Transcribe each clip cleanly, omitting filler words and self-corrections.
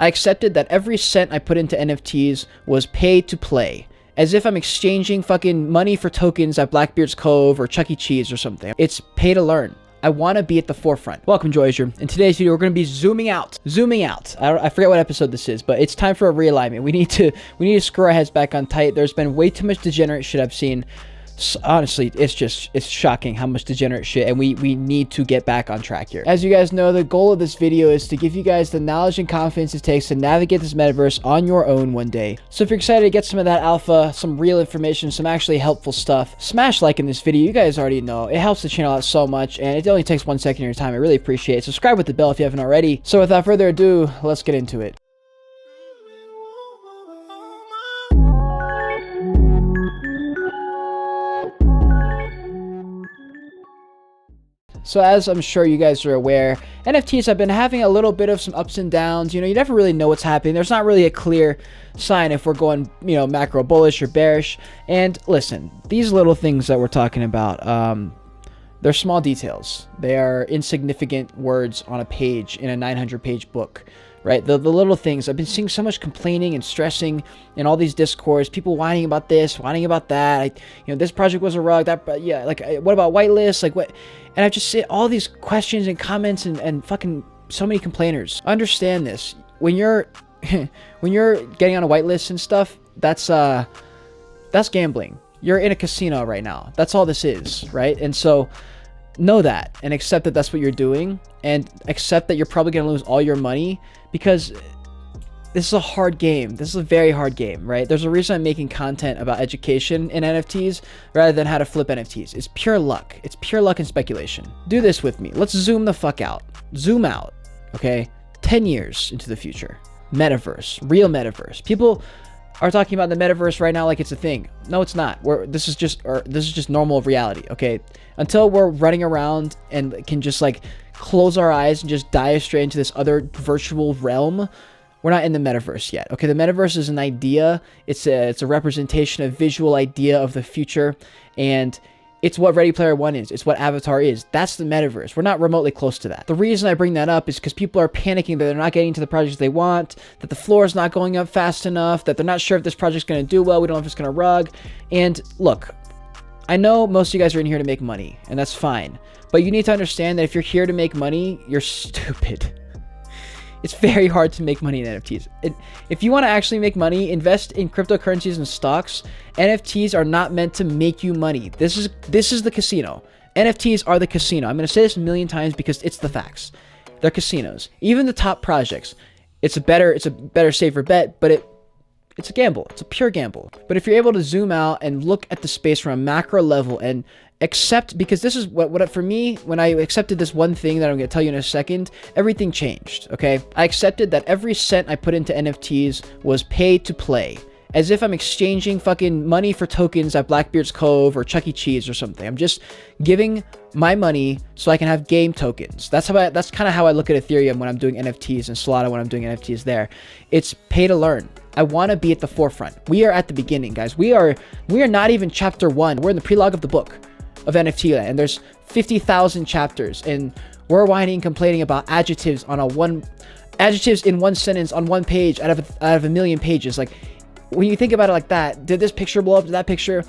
I accepted that every cent I put into NFTs was pay to play, as if I'm exchanging fucking money for tokens at Blackbeard's Cove or Chuck E. Cheese or something. It's pay to learn. I want to be at the forefront. Welcome, Joyager. In today's video, we're going to be zooming out. I forget what episode this is, but it's time for a realignment. We need to screw our heads back on tight. There's been way too much degenerate shit I've seen. Honestly, it's shocking how much degenerate shit, and we need to get back on track here. As you guys know, the goal of this video is to give you guys the knowledge and confidence it takes to navigate this metaverse on your own one day. So if you're excited to get some of that alpha, some real information, some actually helpful stuff, smash like in this video. You guys already know it helps the channel out so much, and it only takes 1 second of your time. I really appreciate it. Subscribe with the bell if you haven't already. So without further ado, let's get into it. So as I'm sure you guys are aware, NFTs have been having a little bit of some ups and downs. You know, you never really know what's happening. There's not really a clear sign if we're going, you know, macro bullish or bearish. And listen, these little things that we're talking about, they're small details. They are insignificant words on a page in a 900-page book. Right, the little things. I've been seeing so much complaining and stressing in all these discourse. People whining about this, whining about that. You know, this project was a rug. That, yeah, like, what about whitelists? Like, what? And I just see all these questions and comments and fucking so many complainers. Understand this: when you're when you're getting on a whitelist and stuff, that's gambling. You're in a casino right now. That's all this is, right? And so know that and accept that that's what you're doing, and accept that you're probably going to lose all your money, because this is a hard game. This is a very hard game, right? There's a reason I'm making content about education in NFTs rather than how to flip NFTs. It's pure luck. It's pure luck and speculation. Do this with me. Let's zoom the fuck out. Zoom out, okay? 10 years into the future. Metaverse. Real metaverse. People are talking about the metaverse right now like it's a thing. No, it's not. This is just normal reality, okay? Until we're running around and can just like close our eyes and just dive straight into this other virtual realm, we're not in the metaverse yet. Okay, the metaverse is an idea. It's a representation, a visual idea of the future, and it's what Ready Player One is. It's what Avatar is. That's the metaverse. We're not remotely close to that. The reason I bring that up is because people are panicking that they're not getting to the projects they want, that the floor is not going up fast enough, that they're not sure if this project's going to do well. We don't know if it's going to rug. And look, I know most of you guys are in here to make money, and that's fine. But you need to understand that if you're here to make money, you're stupid. It's very hard to make money in NFTs. If you want to actually make money, invest in cryptocurrencies and stocks. NFTs are not meant to make you money. This is the casino. NFTs are the casino. I'm going to say this a million times because it's the facts. They're casinos. Even the top projects, it's a better, safer bet, but it's a gamble. It's a pure gamble. But if you're able to zoom out and look at the space from a macro level and accept, because this is what for me, when I accepted this one thing that I'm going to tell you in a second, everything changed, okay? I accepted that every cent I put into NFTs was pay to play, as if I'm exchanging fucking money for tokens at Blackbeard's Cove or Chuck E. Cheese or something. I'm just giving my money so I can have game tokens. That's kind of how I look at Ethereum when I'm doing NFTs, and Solana when I'm doing NFTs there. It's pay to learn. I want to be at the forefront. We are at the beginning, guys. We are not even chapter 1. We're in the prologue of the book of NFT land, and there's 50,000 chapters, and we're whining and complaining about adjectives in one sentence on one page out of a million pages. Like, when you think about it like that, did this picture blow up? Did that picture?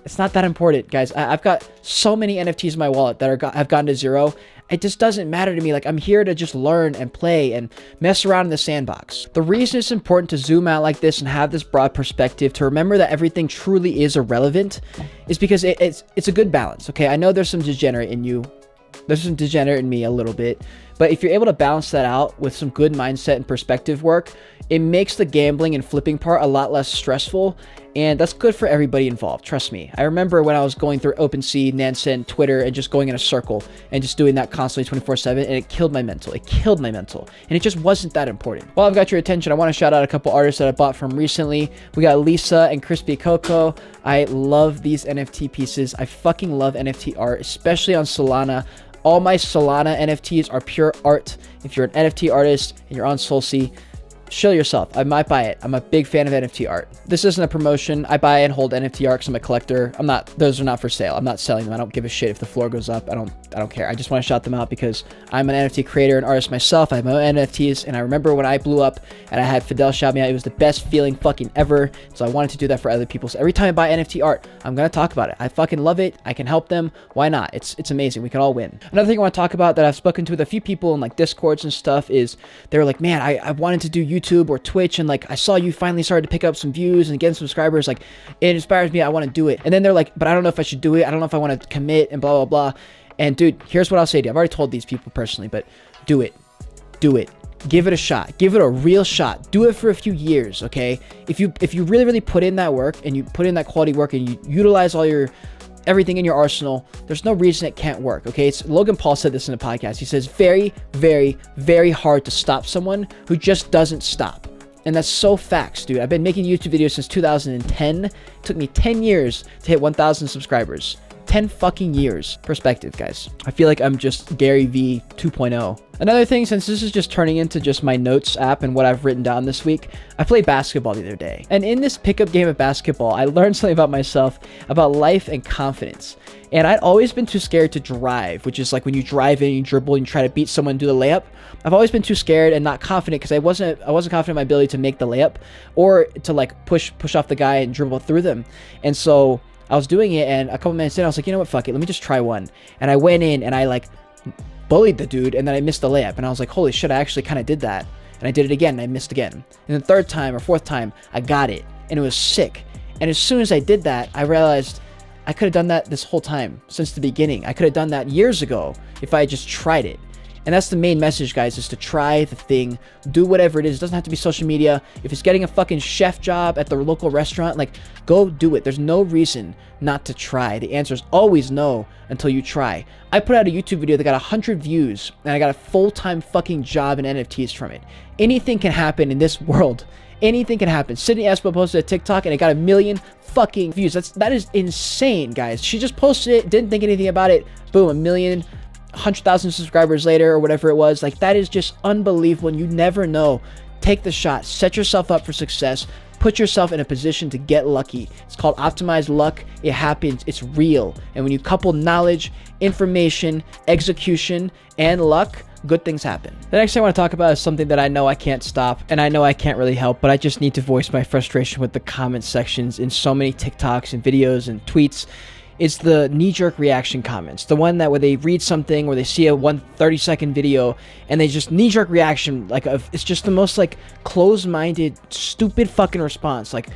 It's not that important, guys. I've got so many NFTs in my wallet that have gone to zero. It just doesn't matter to me. Like, I'm here to just learn and play and mess around in the sandbox. The reason it's important to zoom out like this and have this broad perspective, to remember that everything truly is irrelevant, is because it's a good balance. Okay, I know there's some degenerate in you. There's some degenerate in me a little bit. But if you're able to balance that out with some good mindset and perspective work, it makes the gambling and flipping part a lot less stressful, and that's good for everybody involved. Trust me. I remember when I was going through OpenSea, Nansen, Twitter, and just going in a circle and just doing that constantly 24/7, and it killed my mental. It killed my mental, and it just wasn't that important. While I've got your attention, I want to shout out a couple artists that I bought from recently. We got Lisa and Crispy Coco. I love these NFT pieces. I fucking love NFT art, especially on Solana. All my Solana NFTs are pure art. If you're an NFT artist and you're on SolSea, Show yourself. I might buy it. I'm a big fan of NFT art. This isn't a promotion. I buy and hold NFT art because I'm a collector. Those are not for sale. I'm not selling them. I don't give a shit if the floor goes up. I don't care. I just want to shout them out because I'm an NFT creator and artist myself. I have my own NFTs, and I remember when I blew up and I had Fidel shout me out, it was the best feeling fucking ever. So I wanted to do that for other people. So every time I buy NFT art, I'm going to talk about it. I fucking love it. I can help them. Why not? It's amazing. We can all win. Another thing I want to talk about that I've spoken to with a few people in like discords and stuff is they were like, man, I wanted to do YouTube or Twitch, and like I saw you finally started to pick up some views and get subscribers. Like it inspires me. I want to do it. And then they're like, but I don't know if I should do it. I don't know if I want to commit and blah, blah, blah. And dude, here's what I'll say to you. I've already told these people personally, but do it. Do it. Give it a shot. Give it a real shot. Do it for a few years, okay? If you really, really put in that work and you put in that quality work and you utilize everything in your arsenal, there's no reason it can't work, okay? Logan Paul said this in a podcast. He says, very, very, very hard to stop someone who just doesn't stop. And that's so facts, dude. I've been making YouTube videos since 2010. It took me 10 years to hit 1,000 subscribers. 10 fucking years. Perspective, guys. I feel like I'm just Gary V 2.0. Another thing, since this is just turning into just my notes app and what I've written down this week, I played basketball the other day. And in this pickup game of basketball, I learned something about myself, about life and confidence. And I'd always been too scared to drive, which is like when you drive in, you dribble, and you try to beat someone, do the layup. I've always been too scared and not confident because I wasn't confident in my ability to make the layup or to like push off the guy and dribble through them. And so I was doing it, and a couple minutes in, I was like, you know what, fuck it, let me just try one. And I went in and I like bullied the dude, and then I missed the layup, and I was like, holy shit, I actually kind of did that. And I did it again, and I missed again. And the third time or fourth time, I got it, and it was sick. And as soon as I did that, I realized I could have done that this whole time, since the beginning. I could have done that years ago if I had just tried it. And that's the main message, guys, is to try the thing, do whatever it is. It doesn't have to be social media. If it's getting a fucking chef job at the local restaurant, like, go do it. There's no reason not to try. The answer is always no until you try. I put out a YouTube video that got 100 views, and I got a full-time fucking job in NFTs from it. Anything can happen in this world. Anything can happen. Sydney Espo posted a TikTok, and it got 1 million fucking views. That is insane, guys. She just posted it, didn't think anything about it. Boom, 1 million. 100,000 subscribers later or whatever it was. Like, that is just unbelievable, and you never know. Take the shot. Set yourself up for success. Put yourself in a position to get lucky. It's called optimized luck. It happens. It's real. And when you couple knowledge, information, execution, and luck, good things happen. The next thing I want to talk about is something that I know I can't stop, and I know I can't really help, but I just need to voice my frustration with the comment sections in so many TikToks and videos and tweets. It's the knee-jerk reaction comments. The one that where they read something or they see a 30-second video and they just knee-jerk reaction, like it's just the most like closed-minded, stupid fucking response. Like,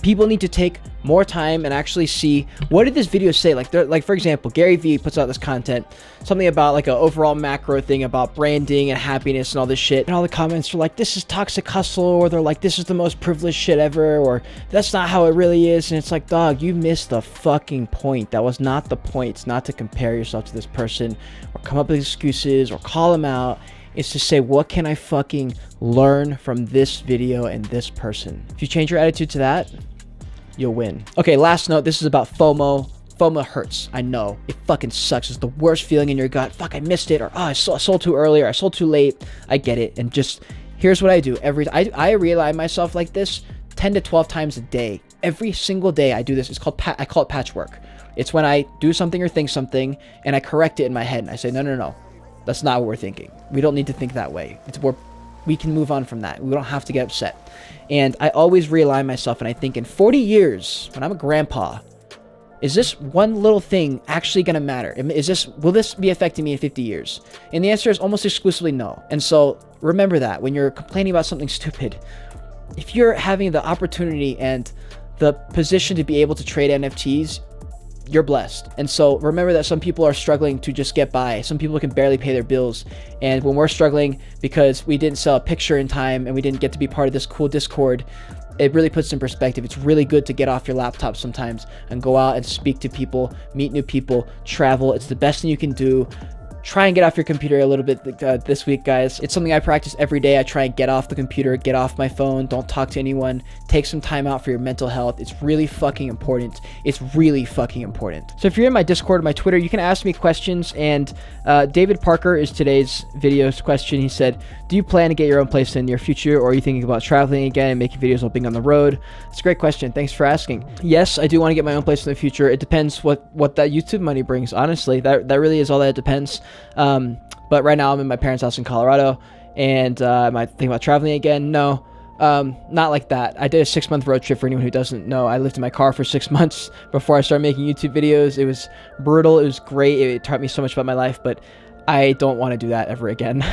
people need to take more time and actually see, what did this video say? Like, for example, Gary Vee puts out this content, something about like an overall macro thing about branding and happiness and all this shit. And all the comments are like, this is toxic hustle, or they're like, this is the most privileged shit ever, or that's not how it really is. And it's like, dog, you missed the fucking point. That was not the point. It's not to compare yourself to this person or come up with excuses or call them out. It's to say, what can I fucking learn from this video and this person? If you change your attitude to that, you'll win. Okay, last note. This is about FOMO. FOMO hurts. I know. It fucking sucks. It's the worst feeling in your gut. Fuck, I missed it. Or, oh, I sold too early, or I sold too late. I get it. And just, here's what I do. I realign myself like this 10 to 12 times a day. Every single day I do this. I call it patchwork. It's when I do something or think something, and I correct it in my head. And I say, no. That's not what we're thinking. We don't need to think that way. We can move on from that. We don't have to get upset. And I always realign myself, and I think in 40 years, when I'm a grandpa, is this one little thing actually going to matter? Will this be affecting me in 50 years? And the answer is almost exclusively no. And so remember that when you're complaining about something stupid, if you're having the opportunity and the position to be able to trade NFTs, you're blessed. And so remember that some people are struggling to just get by. Some people can barely pay their bills. And when we're struggling because we didn't sell a picture in time and we didn't get to be part of this cool Discord, it really puts in perspective. It's really good to get off your laptop sometimes and go out and speak to people, meet new people, travel. It's the best thing you can do. try and get off your computer a little bit this week, guys. It's something I practice every day. I try and get off the computer, get off my phone, don't talk to anyone, take some time out for your mental health. It's really fucking important. It's really fucking important. So if you're in my Discord or my Twitter, you can ask me questions. And David Parker is today's video's question. He said, do you plan to get your own place in the near future, or are you thinking about traveling again and making videos while being on the road? It's a great question. Thanks for asking. Yes, I do want to get my own place in the future. It depends what that YouTube money brings. Honestly, that really is all that it depends. But right now I'm in my parents' house in Colorado, and am I thinking about traveling again? No, not like that. I did a 6-month road trip. For anyone who doesn't know, I lived in my car for 6 months before I started making YouTube videos. It was brutal. It was great. It taught me so much about my life, but I don't want to do that ever again.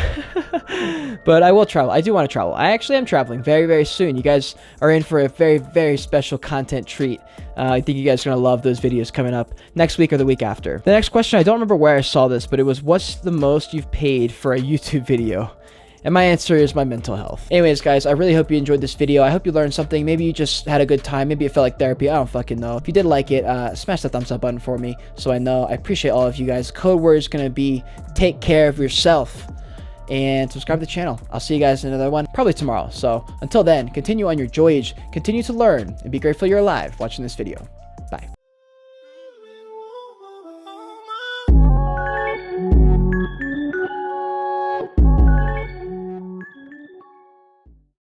But I will travel. I do want to travel. I actually am traveling very, very soon. You guys are in for a very, very special content treat. I think you guys are going to love those videos coming up next week or the week after. The next question, I don't remember where I saw this, but it was, what's the most you've paid for a YouTube video? And my answer is my mental health. Anyways, guys, I really hope you enjoyed this video. I hope you learned something. Maybe you just had a good time. Maybe it felt like therapy. I don't fucking know. If you did like it, smash that thumbs up button for me so I know. I appreciate all of you guys. Code word is going to be take care of yourself. And subscribe to the channel. I'll see you guys in another one, probably tomorrow. So until then, continue on your Joyage, continue to learn, and be grateful you're alive watching this video. Bye.